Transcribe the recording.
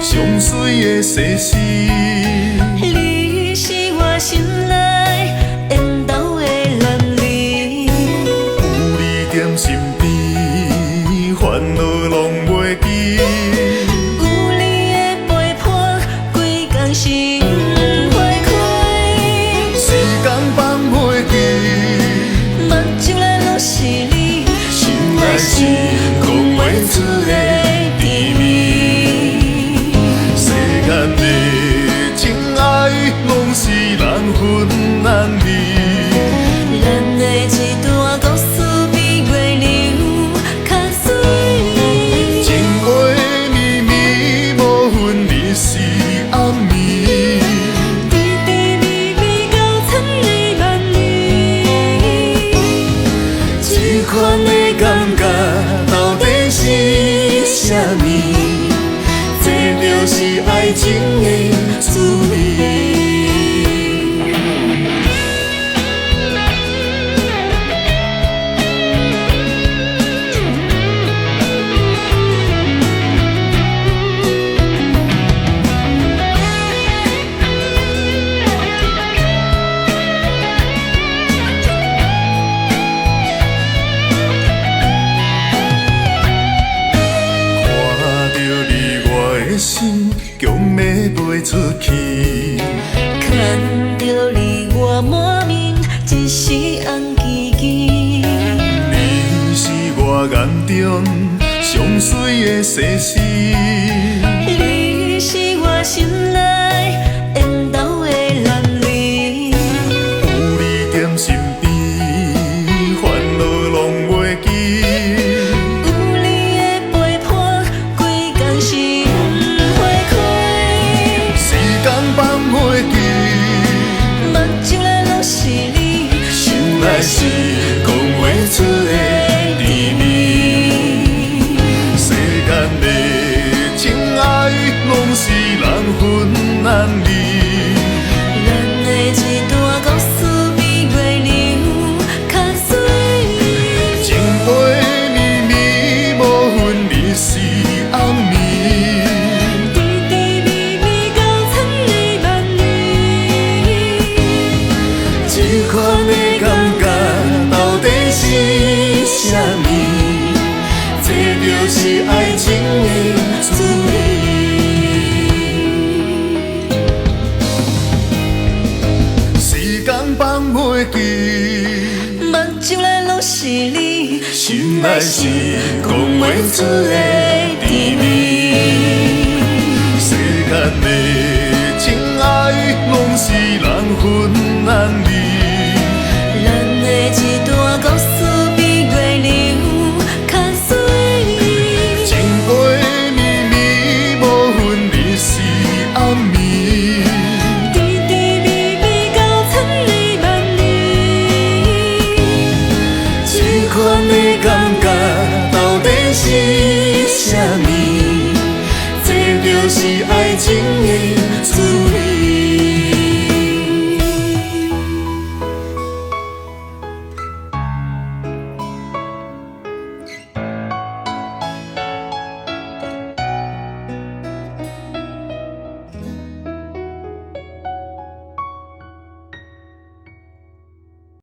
上水的世事。你是我心内缘投的男儿，有你踮身边，烦恼拢袂记。有你的陪伴，规工心花开。时间放袂记，目睭内拢是你，心内是讲袂出的甜蜜。世间的情爱，拢是人分难离。咱的一段故事比月亮较水。情话绵绵，无分日是暗暝。甜甜蜜蜜到千里万里，这款的感觉到底是啥物？这就是爱情的滋味。心强要飞出去，看着你我满面一时红记记。你是我眼中上水的世事，你是我心内缘投的男儿，有你踮身边，烦恼拢袂记。有你的陪伴，规工心花开。时间放袂记，目睭内拢是你，心内是讲袂出的甜蜜。世间的情爱，拢是人分难离。咱的一段故事比月亮较水。情话绵绵，无分日是暗暝。甜甜蜜蜜到千里万里，这款的感觉到底是啥物？这就是爱情的滋味。时间放袂记，目睭内拢是你，心内是讲袂出的甜蜜。世间的情爱，拢是人分难离。